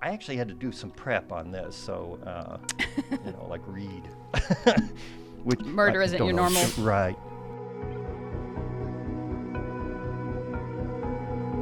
I actually had to do some prep on this, so, like read. Which Murder isn't your normal. Right.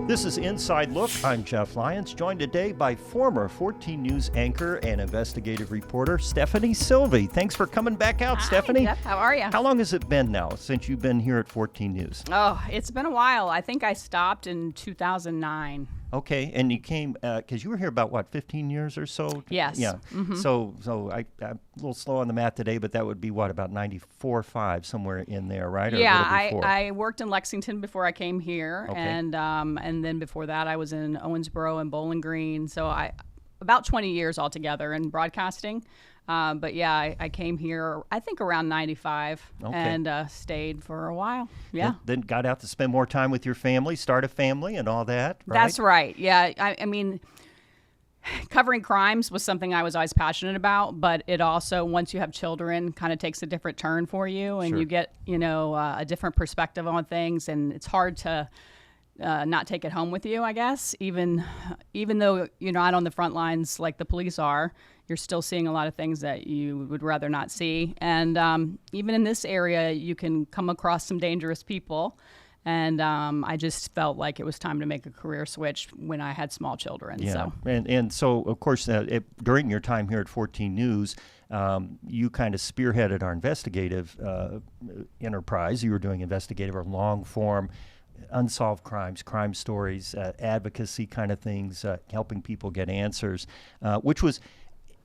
This is Inside Look. I'm Jeff Lyons, joined today by former 14 News anchor and investigative reporter Stefanie Silvey. Thanks for coming back out, Hi, Stefanie. Jeff, how are you? How long has it been now since you've been here at 14 News? Oh, it's been a while. I think I stopped in 2009. Okay, and you came because you were here about 15 years or so. Yes. Yeah. Mm-hmm. So I'm a little slow on the math today, but that would be about 94, 5, somewhere in there, right? Or Yeah, a little before? I worked in Lexington before I came here, Okay. and then before that I was in Owensboro and Bowling Green. So about 20 years altogether in broadcasting. But yeah, I came here, I think around 95, Okay. and stayed for a while. Yeah. Then got out to spend more time with your family, start a family and all that, right? That's right. Yeah. I mean, covering crimes was something I was always passionate about, but it also, once you have children, kind of takes a different turn for you, and Sure. you get, a different perspective on things, and it's hard to not take it home with you, I guess. Even though you're not on the front lines like the police are, you're still seeing a lot of things that you would rather not see. And even in this area, you can come across some dangerous people. And I just felt like it was time to make a career switch when I had small children. Yeah, So. and so, of course, during your time here at 14 News, you kind of spearheaded our investigative enterprise. You were doing investigative or long-form unsolved crimes, crime stories, advocacy kind of things, helping people get answers, which was,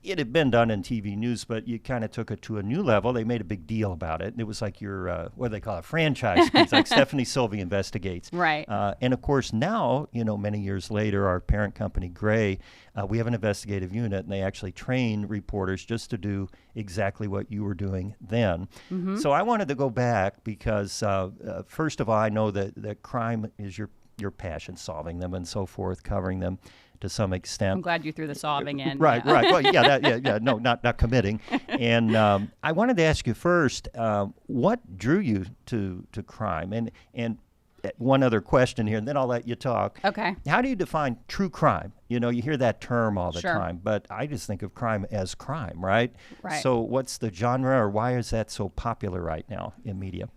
it had been done in TV news, but you kind of took it to a new level. They made a big deal about it. It was like your, what do they call it, franchise piece, like Stefanie Silvey Investigates. Right. And of course now, many years later, our parent company, Gray, we have an investigative unit, and they actually train reporters just to do exactly what you were doing then. Mm-hmm. So I wanted to go back because, first of all, I know that crime is your passion, solving them and so forth, covering them to some extent. I'm glad you threw the solving in. Right, yeah. right. Well, yeah, no, not committing. And I wanted to ask you first, what drew you to crime? And one other question here, and then I'll let you talk. Okay. How do you define true crime? You hear that term all the Sure. time, but I just think of crime as crime, right? Right. So what's the genre, or why is that so popular right now in media?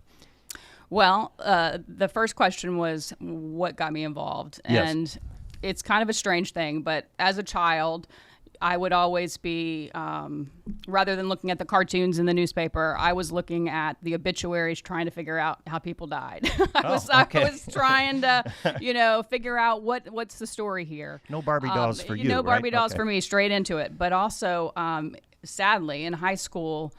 Well, the first question was what got me involved. Yes. And it's kind of a strange thing, but as a child, I would always be, rather than looking at the cartoons in the newspaper, I was looking at the obituaries trying to figure out how people died. I was trying to, figure out what's the story here. No Barbie dolls for you, No right? Barbie dolls Okay. for me, straight into it. But also, sadly, in high school,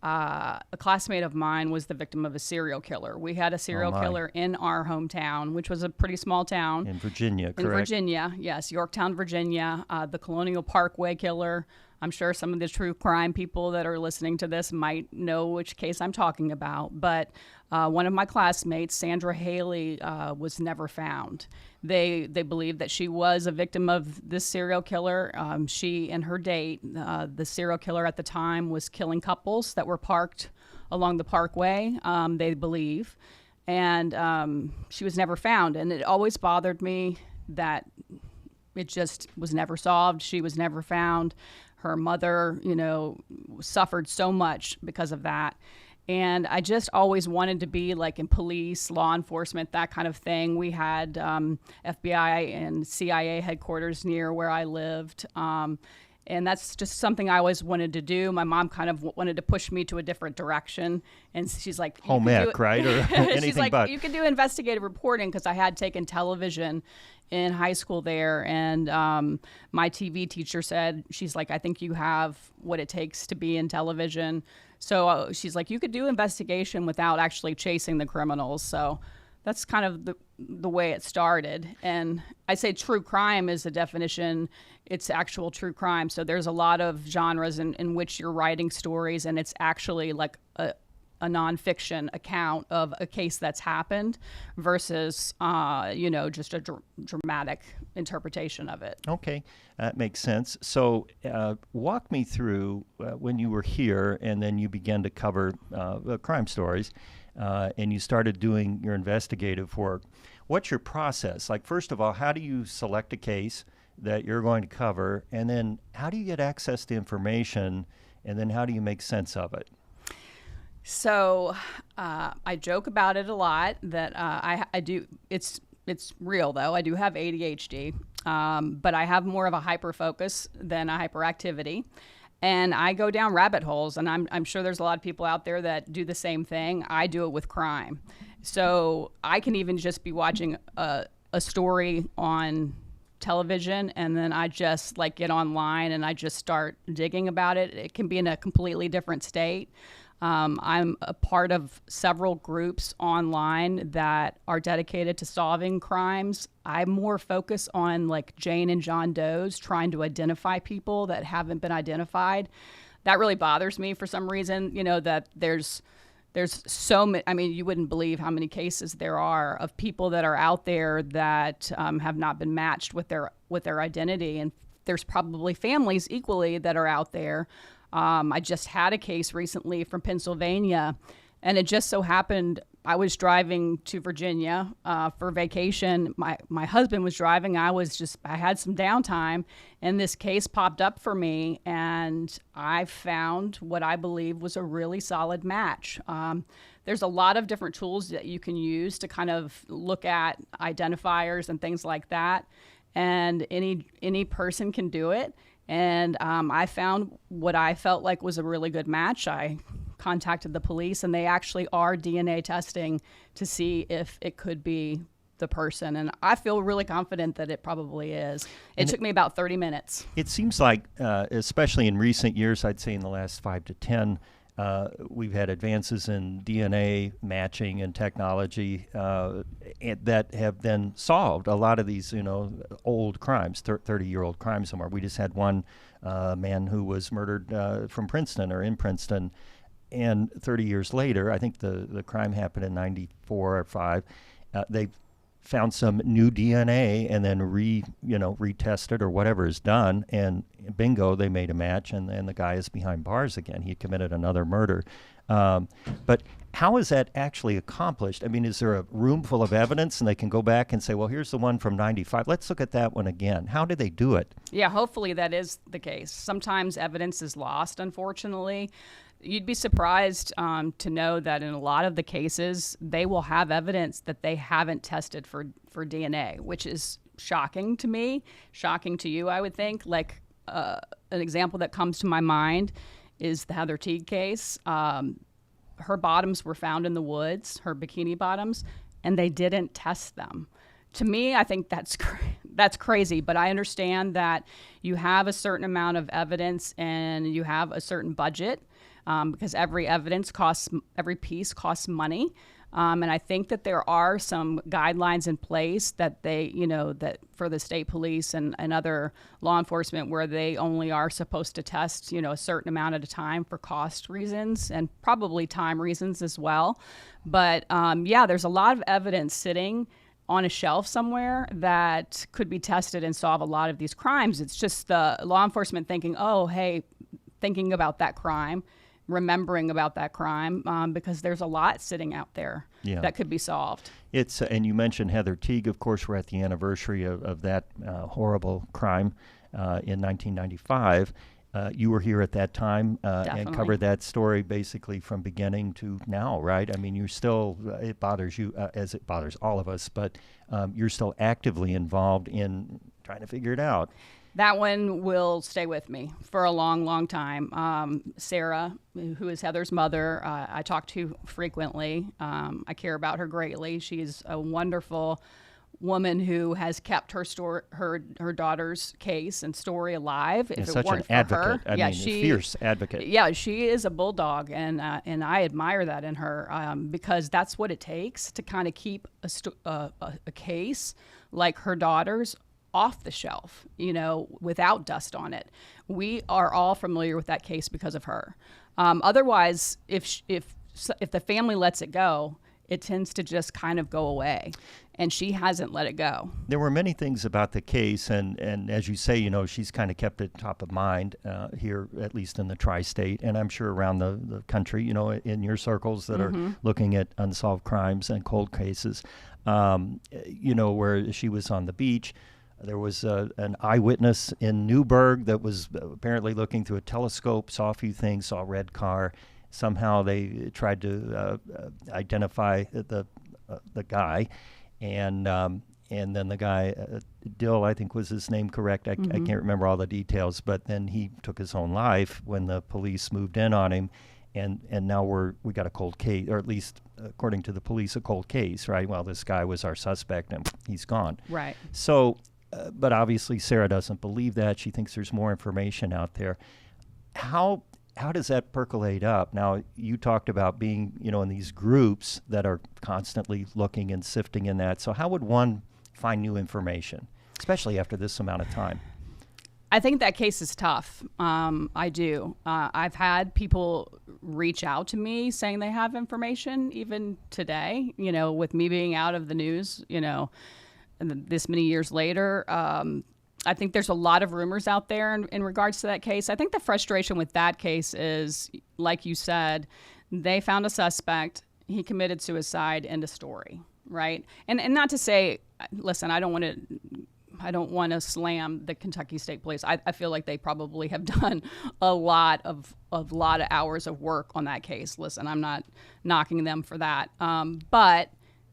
a classmate of mine was the victim of a serial killer. We had a serial killer in our hometown, which was a pretty small town. In Virginia, correct? In Virginia, yes, Yorktown, Virginia. The Colonial Parkway killer. I'm sure some of the true crime people that are listening to this might know which case I'm talking about. But one of my classmates, Sandra Haley, was never found. They believe that she was a victim of this serial killer. She and her date, the serial killer at the time, was killing couples that were parked along the parkway, they believe. And she was never found. And it always bothered me that it just was never solved. She was never found. Her mother, suffered so much because of that. And I just always wanted to be like in police, law enforcement, that kind of thing. We had FBI and CIA headquarters near where I lived. And that's just something I always wanted to do. My mom kind of wanted to push me to a different direction. And she's like, home ec, right? Or anything she's like, but. you can do investigative reporting, because I had taken television in high school there. And my TV teacher said, she's like, I think you have what it takes to be in television. So she's like, you could do investigation without actually chasing the criminals. So that's kind of the way it started. And I say true crime is the definition. It's actual true crime. So there's a lot of genres in which you're writing stories, and it's actually like a nonfiction account of a case that's happened versus, just a dramatic interpretation of it. Okay, that makes sense. So walk me through when you were here and then you began to cover crime stories and you started doing your investigative work. What's your process? Like, first of all, how do you select a case? that you're going to cover, and then how do you get access to information, and then how do you make sense of it? So I joke about it a lot that I do. It's real though. I do have ADHD, but I have more of a hyper focus than a hyperactivity. And I go down rabbit holes, and I'm sure there's a lot of people out there that do the same thing. I do it with crime. So I can even just be watching a story on television, and then I just like get online and I just start digging about it. It can be in a completely different state. I'm a part of several groups online that are dedicated to solving crimes. I more focus on like Jane and John Doe's, trying to identify people that haven't been identified. That really bothers me for some reason, that there's so many. I mean, you wouldn't believe how many cases there are of people that are out there that have not been matched with their identity. And there's probably families equally that are out there. I just had a case recently from Pennsylvania, and it just so happened I was driving to Virginia for vacation. My husband was driving. I had some downtime, and this case popped up for me, and I found what I believe was a really solid match. There's a lot of different tools that you can use to kind of look at identifiers and things like that, and any person can do it. And I found what I felt like was a really good match. I contacted the police, and they actually are DNA testing to see if it could be the person. And I feel really confident that it probably is. It took me about 30 minutes. It seems like, especially in recent years, I'd say in the last 5 to 10, we've had advances in DNA matching and technology that have then solved a lot of these, old crimes, 30-year-old crimes somewhere. We just had one man who was murdered from Princeton or in Princeton, and 30 years later, I think the crime happened in 94 or 5, they found some new DNA and then retested or whatever is done, and bingo, they made a match, and the guy is behind bars again. He committed another murder. But how is that actually accomplished? I mean, is there a room full of evidence and they can go back and say, well, here's the one from 95. Let's look at that one again. How do they do it? Yeah, hopefully that is the case. Sometimes evidence is lost, unfortunately. You'd be surprised to know that in a lot of the cases, they will have evidence that they haven't tested for DNA, which is shocking to me, shocking to you, I would think. Like an example that comes to my mind is the Heather Teague case. Her bottoms were found in the woods, her bikini bottoms, and they didn't test them. To me, I think that's crazy, but I understand that you have a certain amount of evidence and you have a certain budget. Because every piece costs money. And I think that there are some guidelines in place that that for the state police and other law enforcement where they only are supposed to test, a certain amount at a time for cost reasons and probably time reasons as well. But there's a lot of evidence sitting on a shelf somewhere that could be tested and solve a lot of these crimes. It's just the law enforcement thinking about that crime, remembering about that crime, because there's a lot sitting out there that could be solved. And you mentioned Heather Teague. Of course, we're at the anniversary of that horrible crime in 1995. You were here at that time and covered that story basically from beginning to now, right? I mean, it bothers you as it bothers all of us, but you're still actively involved in trying to figure it out. That one will stay with me for a long, long time. Sarah, who is Heather's mother, I talk to frequently. I care about her greatly. She's a wonderful woman who has kept her daughter's case and story alive. If such it weren't an advocate. for her, a fierce advocate. Yeah, she is a bulldog, and I admire that in her because that's what it takes to kind of keep a case like her daughter's off the shelf, without dust on it. We are all familiar with that case because of her. Otherwise, if the family lets it go, it tends to just kind of go away, and she hasn't let it go. There were many things about the case, and as you say, she's kind of kept it top of mind here, at least in the tri-state, and I'm sure around the country, in your circles that are looking at unsolved crimes and cold cases, where she was on the beach. There was an eyewitness in Newburgh that was apparently looking through a telescope, saw a few things, saw a red car. Somehow they tried to identify the guy, and then the guy, Dill, I think was his name, correct? I can't remember all the details, but then he took his own life when the police moved in on him, and now we got a cold case, or at least according to the police, a cold case, right? Well, this guy was our suspect, and he's gone. Right. So, but obviously Sarah doesn't believe that. She thinks there's more information out there. How does that percolate up? Now, you talked about being, in these groups that are constantly looking and sifting in that. So how would one find new information, especially after this amount of time? I think that case is tough. I do. I've had people reach out to me saying they have information, even today, with me being out of the news, this many years later. I think there's a lot of rumors out there in regards to that case. I think the frustration with that case is, like you said, they found a suspect, he committed suicide, end of story, right? And not to say, listen, I don't want to slam the Kentucky State Police. I feel like they probably have done a lot of hours of work on that case. Listen, I'm not knocking them for that. But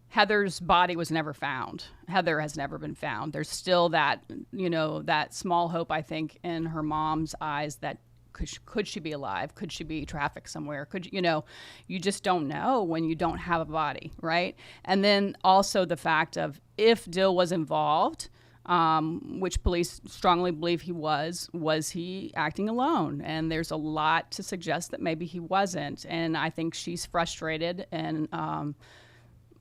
Heather's body was never found. Heather has never been found. There's still that, that small hope, I think, in her mom's eyes that could she be alive? Could she be trafficked somewhere? You just don't know when you don't have a body, right? And then also the fact of if Dill was involved, which police strongly believe he was he acting alone? And there's a lot to suggest that maybe he wasn't. And I think she's frustrated and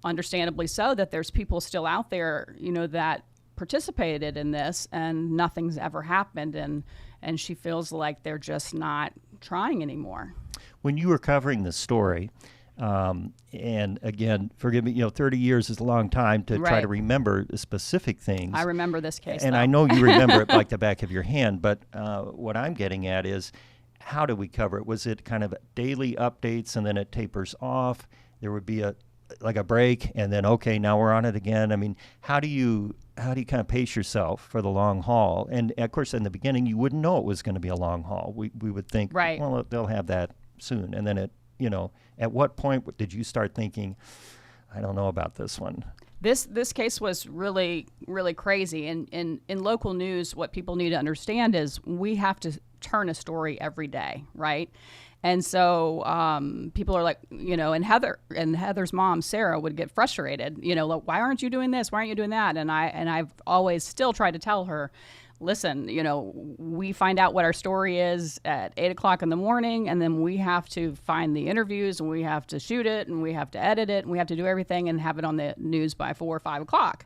understandably so, that there's people still out there, that participated in this and nothing's ever happened. And she feels like they're just not trying anymore. When you were covering the story, and again, forgive me, 30 years is a long time to try to remember the specific things. I remember this case, and though. I know you remember it like the back of your hand, but what I'm getting at is, how do we cover it? Was it kind of daily updates and then it tapers off? There would be a break, and then, okay, now we're on it again. I mean, how do you kind of pace yourself for the long haul? And of course, in the beginning, you wouldn't know it was going to be a long haul. We would think, right, well, they'll have that soon. And then at what point did you start thinking, I don't know about this one? This case was really, really crazy. And in local news, what people need to understand is we have to turn a story every day, right? And so people are like, and Heather's mom, Sarah, would get frustrated, like, why aren't you doing this? Why aren't you doing that? And I've always still tried to tell her, listen, we find out what our story is at 8:00 in the morning, and then we have to find the interviews, and we have to shoot it, and we have to edit it, and we have to do everything and have it on the news by 4 or 5 o'clock.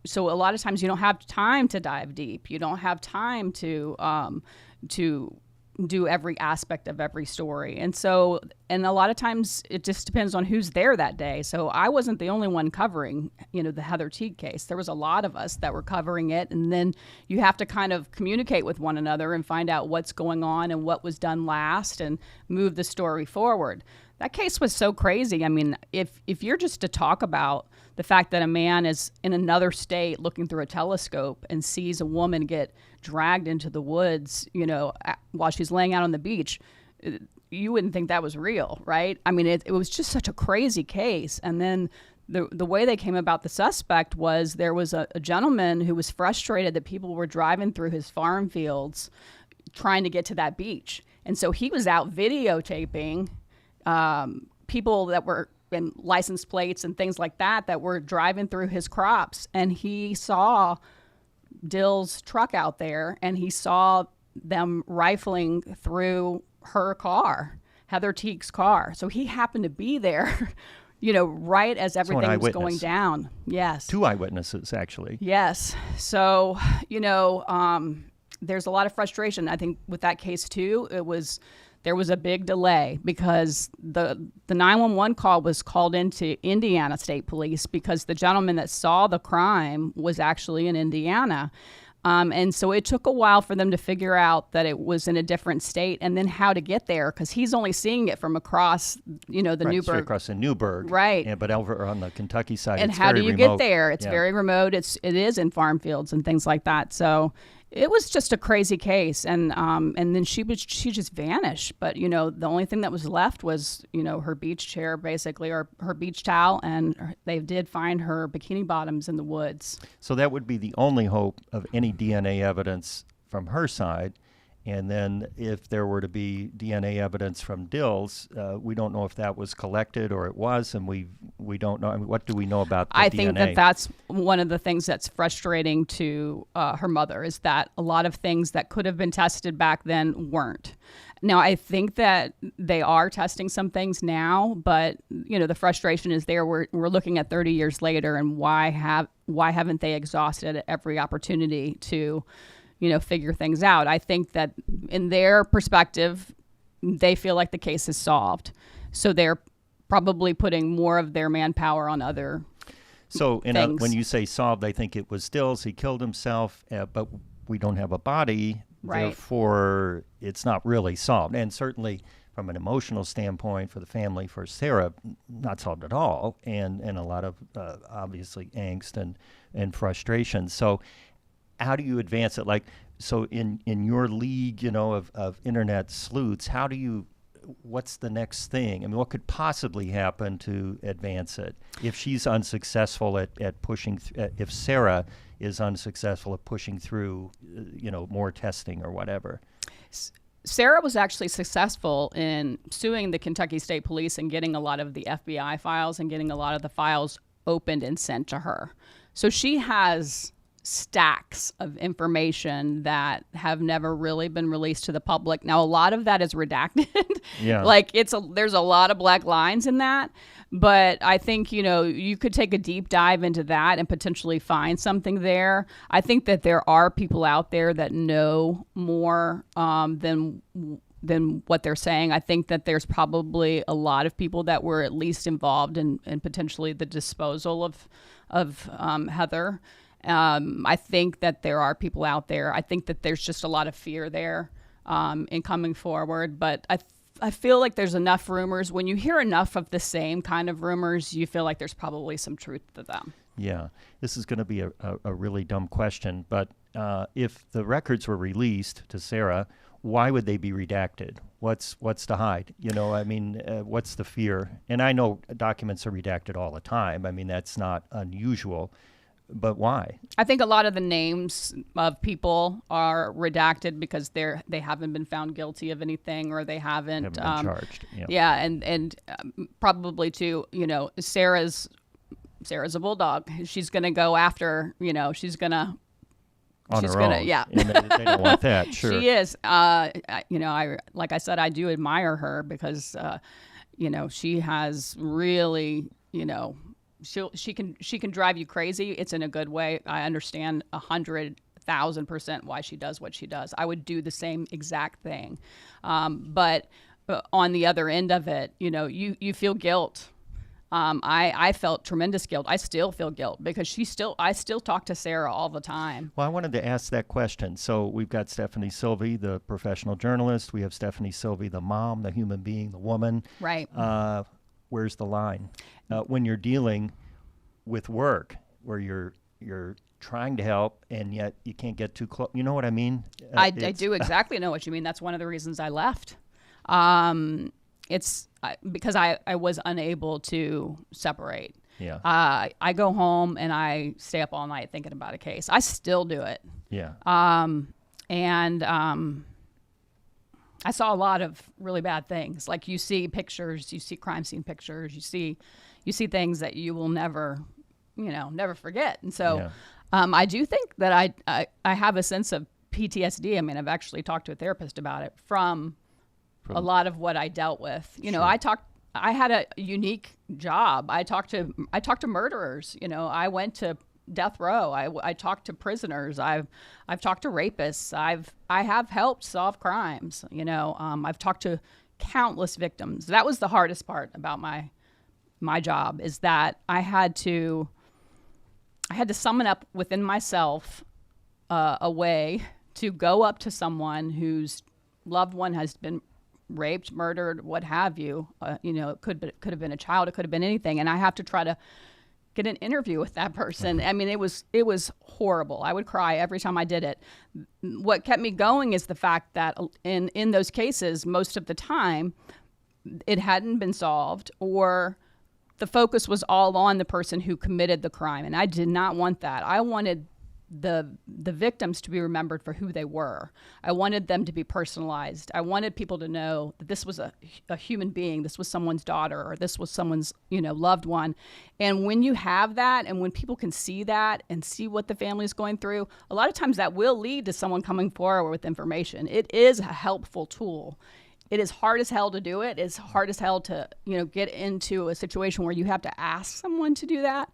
So a lot of times you don't have time to dive deep. You don't have time to do every aspect of every story. And a lot of times it just depends on who's there that day. So I wasn't the only one covering, the Heather Teague case. There was a lot of us that were covering it. And then you have to kind of communicate with one another and find out what's going on and what was done last and move the story forward. That case was so crazy. I mean, if you're just to talk about the fact that a man is in another state looking through a telescope and sees a woman get dragged into the woods, while she's laying out on the beach, you wouldn't think that was real, right? I mean, it was just such a crazy case. And then the way they came about the suspect was there was a gentleman who was frustrated that people were driving through his farm fields trying to get to that beach. And so he was out videotaping people that were in license plates and things like that were driving through his crops. And he saw Dill's truck out there, and he saw them rifling through her car, Heather Teague's car. So he happened to be there, right as everything was going down. Yes. 2 eyewitnesses, actually. Yes. So, there's a lot of frustration, I think, with that case, too. There was a big delay because the 911 call was called into Indiana State Police because the gentleman that saw the crime was actually in Indiana. And so it took a while for them to figure out that it was in a different state, and then how to get there, because he's only seeing it from across, the Right, straight Newburgh. across the Newburgh. Right. But over on the Kentucky side, And it's how very do you remote. get there? It's Yeah. very remote. It is in farm fields and things like that. So it was just a crazy case, and then she just vanished. But the only thing that was left was her beach chair, basically, or her beach towel, and they did find her bikini bottoms in the woods. So that would be the only hope of any DNA evidence from her side. And then if there were to be DNA evidence from Dill's, we don't know if that was collected or it was, and we don't know. I mean, what do we know about the DNA? I think that's one of the things that's frustrating to her mother, is that a lot of things that could have been tested back then weren't. Now, I think that they are testing some things now, but the frustration is there. We're looking at 30 years later, and why haven't they exhausted every opportunity to figure things out? I think that in their perspective, they feel like the case is solved. So they're probably putting more of their manpower on other things. When you say solved, I think it was Stills. He killed himself, but we don't have a body. Right. Therefore, it's not really solved. And certainly from an emotional standpoint for the family, for Sarah, not solved at all. And a lot of, obviously, angst and frustration. So how do you advance it? So in your league, of internet sleuths, what's the next thing? I mean, what could possibly happen to advance it if she's unsuccessful at pushing, if Sarah is unsuccessful at pushing through, more testing or whatever? Sarah was actually successful in suing the Kentucky State Police and getting a lot of the FBI files and getting a lot of the files opened and sent to her. So she has stacks of information that have never really been released to the public. Now, a lot of that is redacted. Yeah. There's a lot of black lines in that. But I think, you could take a deep dive into that and potentially find something there. I think that there are people out there that know more than what they're saying. I think that there's probably a lot of people that were at least involved in potentially the disposal of Heather. I think that there are people out there. I think that there's just a lot of fear there in coming forward. But I feel like there's enough rumors. When you hear enough of the same kind of rumors, you feel like there's probably some truth to them. Yeah, this is going to be a really dumb question. But if the records were released to Sarah, why would they be redacted? What's to hide? What's the fear? And I know documents are redacted all the time. I mean, that's not unusual. But why? I think a lot of the names of people are redacted because they haven't been found guilty of anything, or they haven't been charged. Yeah, yeah, and probably too. Sarah's a bulldog. She's going to go after. She's going to. On her own. Yeah. And they don't want that. Sure. She is. Like I said, I do admire her because, she has really, she can drive you crazy. It's in a good way. I understand 100,000% why she does what she does. I would do the same exact thing. But on the other end of it, you feel guilt. I felt tremendous guilt. I still feel guilt because I still talk to Sarah all the time. Well, I wanted to ask that question. So we've got Stefanie Silvey, the professional journalist. We have Stefanie Silvey, the mom, the human being, the woman. Right. Where's the line? When you're dealing with work, where you're trying to help and yet you can't get too close. You know what I mean? I do exactly know what you mean. That's one of the reasons I left. It's because I was unable to separate. Yeah. I go home and I stay up all night thinking about a case. I still do it. Yeah. I saw a lot of really bad things. Like you see pictures, you see crime scene pictures, you see things that you will never forget. And so I do think that I have a sense of PTSD. I mean, I've actually talked to a therapist about it from a lot of what I dealt with. Sure. I had a unique job. I talked to murderers. I went to death row. I talked to prisoners. I've talked to rapists. I have helped solve crimes. I've talked to countless victims. That was the hardest part about my job, is that I had to summon up within myself a way to go up to someone whose loved one has been raped, murdered, what have you. It could have been a child, it could have been anything, and I have to try to get an interview with that person. I mean, it was horrible. I would cry every time I did it. What kept me going is the fact that in those cases, most of the time, it hadn't been solved, or the focus was all on the person who committed the crime, and I did not want that. I wanted the victims to be remembered for who they were. I wanted them to be personalized. I wanted people to know that this was a human being, this was someone's daughter, or this was someone's loved one. And when you have that, and when people can see that and see what the family is going through, a lot of times that will lead to someone coming forward with information. It is a helpful tool. It is hard as hell to do it. It's hard as hell to get into a situation where you have to ask someone to do that,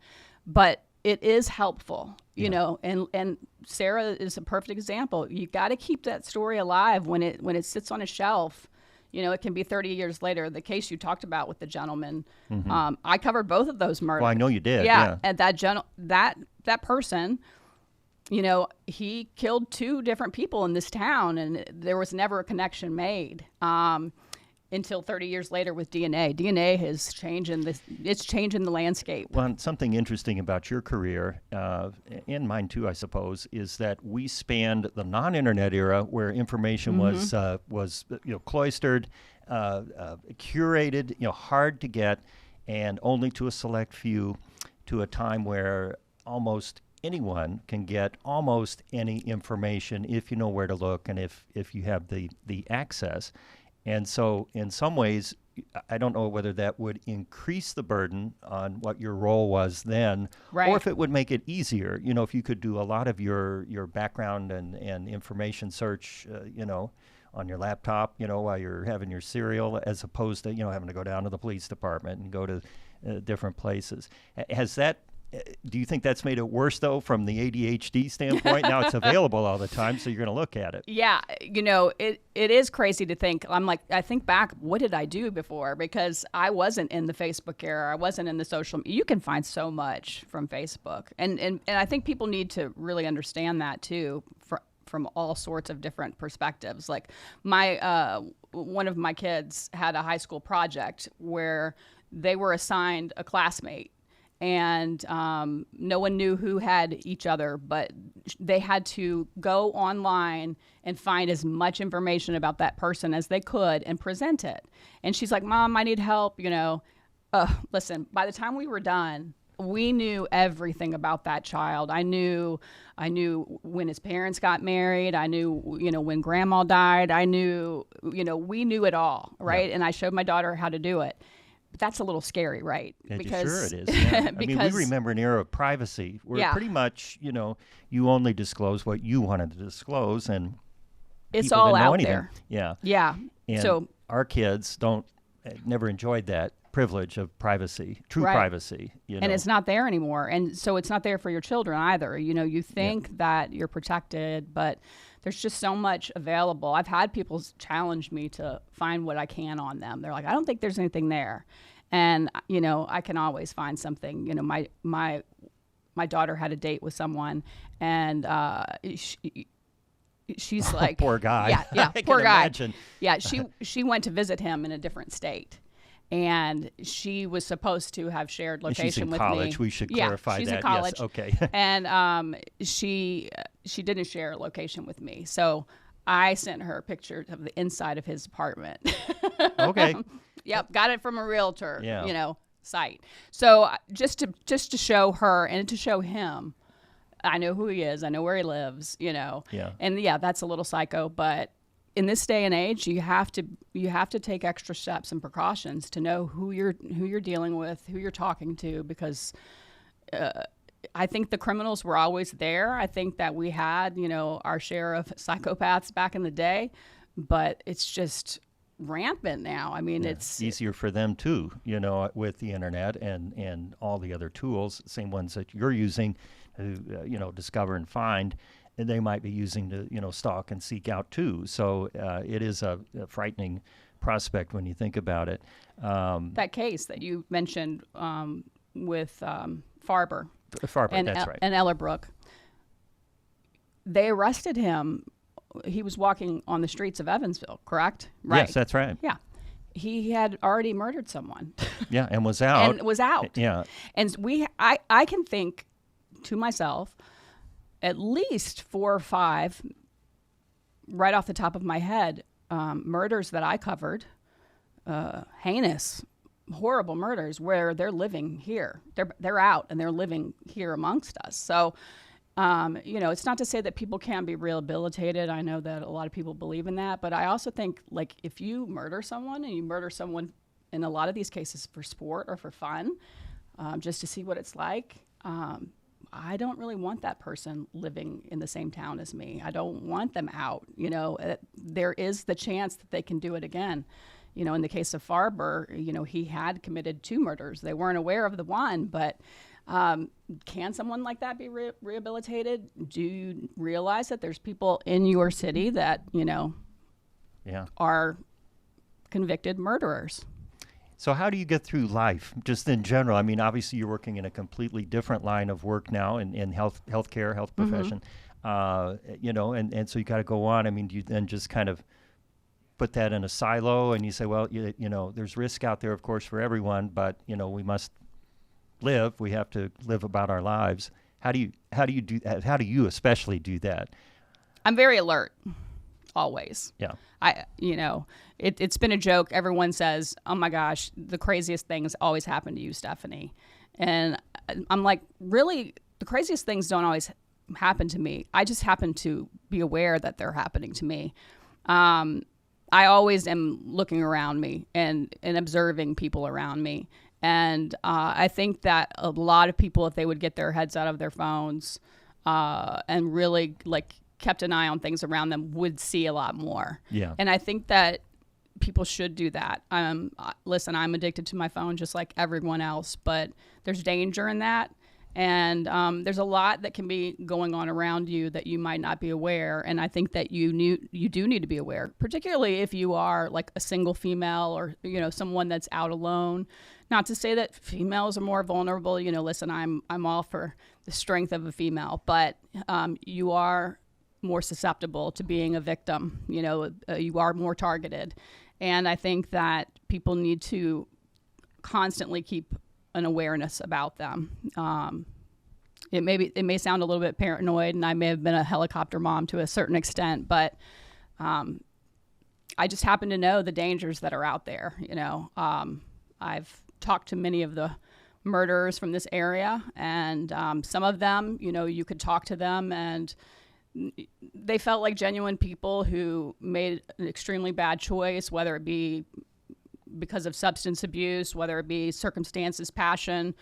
but it is helpful, and Sarah is a perfect example. You got to keep that story alive when it sits on a shelf. It can be 30 years later. The case you talked about with the gentleman, I covered both of those murders. Well, I know you did. Yeah. And that person, he killed 2 different people in this town, and there was never a connection made. Until 30 years later with DNA. DNA is changing the landscape. Well, something interesting about your career, and mine too, I suppose, is that we spanned the non-internet era where information was cloistered, curated, hard to get, and only to a select few, to a time where almost anyone can get almost any information if you know where to look and if you have the access. And so in some ways, I don't know whether that would increase the burden on what your role was then, right, or if it would make it easier, if you could do a lot of your background and information search, on your laptop, while you're having your cereal, as opposed to, having to go down to the police department and go to different places. Has that Do you think that's made it worse, though, from the ADHD standpoint? Now it's available all the time, so you're going to look at it. Yeah, it is crazy to think. I think back, what did I do before? Because I wasn't in the Facebook era. I wasn't in the social. You can find so much from Facebook. And I think people need to really understand that, too, from all sorts of different perspectives. Like one of my kids had a high school project where they were assigned a classmate. And no one knew who had each other, but they had to go online and find as much information about that person as they could and present it. And she's like, "Mom, I need help." Listen, by the time we were done, we knew everything about that child. I knew when his parents got married. I knew, when grandma died. I knew, we knew it all, right? Yeah. And I showed my daughter how to do it. That's a little scary, right? Because, sure it is. Yeah. I mean, we remember an era of privacy where pretty much, you only disclose what you wanted to disclose, and it's people all didn't know out anything. there. Yeah. Yeah. And so our kids never enjoyed that privilege of privacy, true right. privacy. And it's not there anymore. And so it's not there for your children either. You think that you're protected, but there's just so much available. I've had people challenge me to find what I can on them. They're like, "I don't think there's anything there." And, I can always find something. My daughter had a date with someone, and she's like, poor guy. Yeah, I poor can guy. Imagine. Yeah, she went to visit him in a different state. And she was supposed to have shared location with me. She's in college. We should clarify she's that. In college. Yes. Okay. And she didn't share location with me. So I sent her pictures of the inside of his apartment. Okay. Yep, got it from a realtor. Yeah. Site. So just to show her and to show him, I know who he is. I know where he lives. Yeah. And that's a little psycho, but in this day and age, you have to take extra steps and precautions to know who you're dealing with, who you're talking to, because I think the criminals were always there. I think that we had, our share of psychopaths back in the day, but it's just rampant now. I mean, it's easier for them too, with the internet and all the other tools, same ones that you're using to, discover and find. And they might be using to, stalk and seek out too. So it is a frightening prospect when you think about it. That case that you mentioned with Farber. Farber, that's right. And Ellerbrook. they arrested him. He was walking on the streets of Evansville, correct? Right. Yes, that's right. Yeah. He had already murdered someone. Yeah, and was out. And was out. Yeah. And I can think to myself at least 4 or 5 right off the top of my head, murders that I covered, heinous, horrible murders where they're living here. They're out and they're living here amongst us. So, it's not to say that people can't be rehabilitated. I know that a lot of people believe in that, but I also think, like, if you murder someone and you murder someone in a lot of these cases for sport or for fun, just to see what it's like, I don't really want that person living in the same town as me. I don't want them out. There is the chance that they can do it again. In the case of Farber, he had committed 2 murders. They weren't aware of the one, but can someone like that be rehabilitated? Do you realize that there's people in your city that, are convicted murderers? So how do you get through life, just in general? I mean, obviously you're working in a completely different line of work now in healthcare, health profession, and so you got to go on. I mean, do you then just kind of put that in a silo and you say, well, there's risk out there, of course, for everyone, but, we must live. We have to live about our lives. How do you do that? How do you especially do that? I'm very alert. Always. Yeah. It's been a joke. Everyone says, oh my gosh, the craziest things always happen to you, Stefanie. And I'm like, really, the craziest things don't always happen to me. I just happen to be aware that they're happening to me. I always am looking around me and observing people around me. And I think that a lot of people, if they would get their heads out of their phones and really kept an eye on things around them, would see a lot more. Yeah. And I think that people should do that. Listen, I'm addicted to my phone just like everyone else, but there's danger in that. And there's a lot that can be going on around you that you might not be aware. And I think that you do need to be aware, particularly if you are like a single female or, someone that's out alone. Not to say that females are more vulnerable. Listen, I'm all for the strength of a female, but you are more susceptible to being a victim. You are more targeted. And I think that people need to constantly keep an awareness about them. It may sound a little bit paranoid, and I may have been a helicopter mom to a certain extent, but I just happen to know the dangers that are out there. I've talked to many of the murderers from this area, and some of them, you could talk to them and they felt like genuine people who made an extremely bad choice, whether it be because of substance abuse, whether it be circumstances, passion,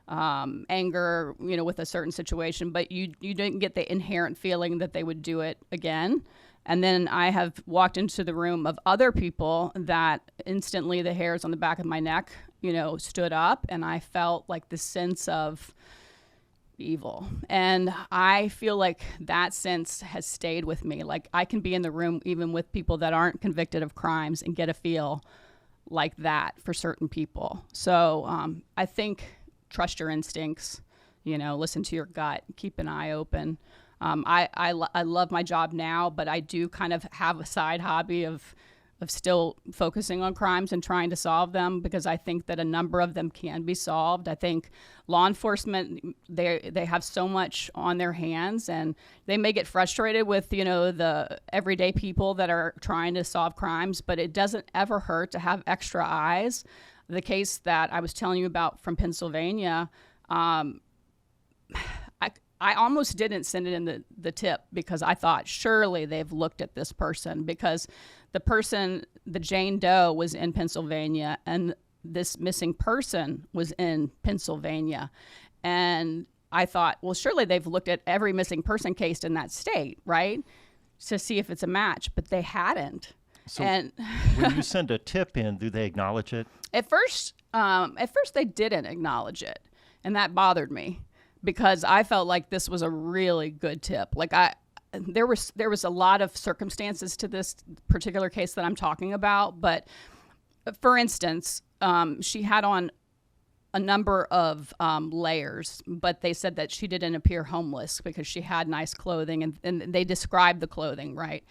anger, with a certain situation, but you didn't get the inherent feeling that they would do it again. And then I have walked into the room of other people that instantly the hairs on the back of my neck, stood up, and I felt like the sense of evil. And I feel like that sense has stayed with me. Like, I can be in the room even with people that aren't convicted of crimes and get a feel like that for certain people. So I think trust your instincts, listen to your gut, keep an eye open. I love my job now, but I do kind of have a side hobby of still focusing on crimes and trying to solve them, because I think that a number of them can be solved. I think law enforcement, they have so much on their hands, and they may get frustrated with, the everyday people that are trying to solve crimes, but it doesn't ever hurt to have extra eyes. The case that I was telling you about from Pennsylvania, I almost didn't send it in the tip, because I thought surely they've looked at this person, because the person, the Jane Doe, was in Pennsylvania and this missing person was in Pennsylvania. And I thought, well, surely they've looked at every missing person case in that state, right? To see if it's a match, but they hadn't. So when you send a tip in, do they acknowledge it? At first they didn't acknowledge it. And that bothered me, because I felt like this was a really good tip. Like, there was a lot of circumstances to this particular case that I'm talking about. But for instance, she had on a number of layers, but they said that she didn't appear homeless because she had nice clothing, and they described the clothing, right?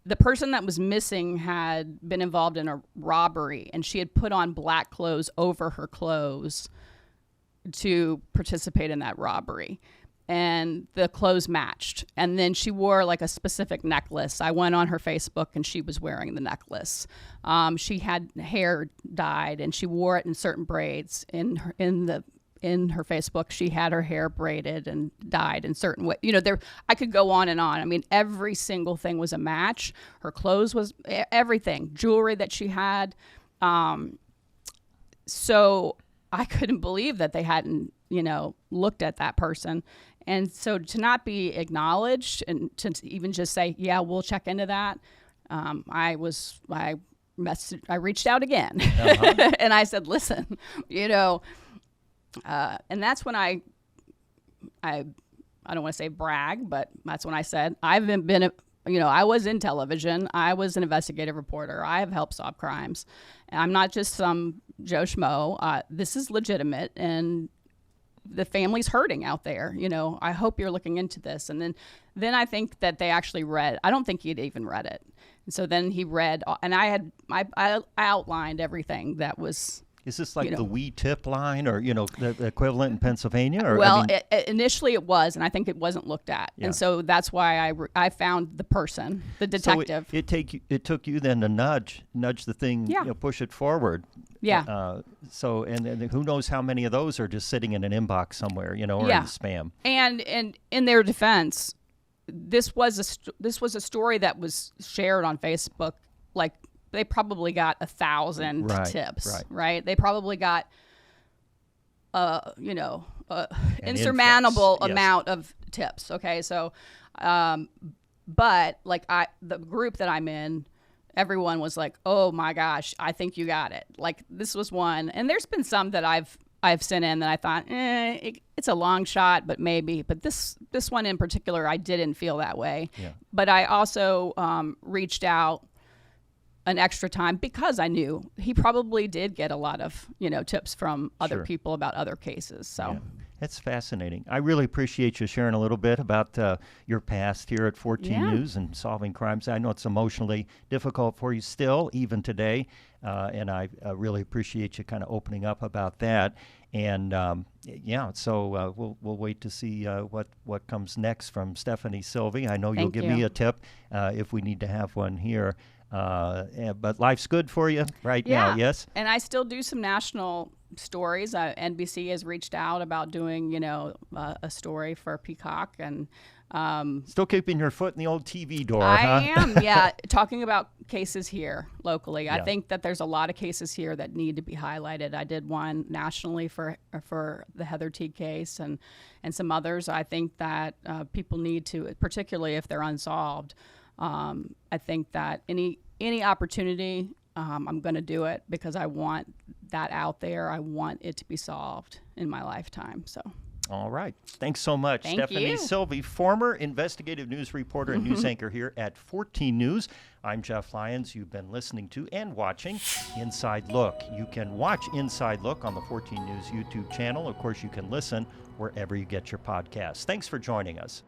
The person that was missing had been involved in a robbery, and she had put on black clothes over her clothes to participate in that robbery. And the clothes matched. And then she wore like a specific necklace. I went on her Facebook and she was wearing the necklace. She had hair dyed and she wore it in certain braids. In her Facebook, she had her hair braided and dyed in certain way. I could go on and on. I mean, every single thing was a match. Her clothes was everything, jewelry that she had. So I couldn't believe that they hadn't, looked at that person. And so to not be acknowledged and to even just say, yeah, we'll check into that. I reached out again and I said, listen, and that's when I don't want to say brag, but that's when I said, I was in television. I was an investigative reporter. I have helped solve crimes. I'm not just some Joe Schmo. This is legitimate, and the family's hurting out there. I hope you're looking into this. And then I think that they actually read. I don't think he'd even read it. And so then he read, and I outlined everything that was. Is this like the We Tip line, or the equivalent in Pennsylvania? Or, well, initially it was, and I think it wasn't looked at, and so that's why I found the person, the detective. So it took you then to nudge the thing, push it forward. Yeah. So and who knows how many of those are just sitting in an inbox somewhere, or in spam. And in their defense, this was a story that was shared on Facebook, like. They probably got 1,000 tips, right? They probably got, insurmountable amount of tips. Okay, so, but like the group that I'm in, everyone was like, "Oh my gosh, I think you got it." Like this was one, and there's been some that I've sent in that I thought, it's a long shot, but maybe. But this one in particular, I didn't feel that way. Yeah. But I also reached out an extra time because I knew he probably did get a lot of tips from other people about other cases. So that's fascinating. I really appreciate you sharing a little bit about your past here at 14 News and solving crimes. I know it's emotionally difficult for you still, even today, and I really appreciate you kind of opening up about that. And so we'll wait to see what comes next from Stefanie Silvey. I know you'll give me a tip if we need to have one here. But life's good for you right now, yes? And I still do some national stories. NBC has reached out about doing, a story for Peacock, and still keeping your foot in the old TV door. I am, talking about cases here locally. Yeah. I think that there's a lot of cases here that need to be highlighted. I did one nationally for the Heather Teague case, and some others. I think that people need to, particularly if they're unsolved. I think that any opportunity, I'm going to do it because I want that out there. I want it to be solved in my lifetime. So. All right. Thanks so much. Stefanie Silvey, former investigative news reporter and news anchor here at 14 News. I'm Jeff Lyons. You've been listening to and watching Inside Look. You can watch Inside Look on the 14 News YouTube channel. Of course, you can listen wherever you get your podcasts. Thanks for joining us.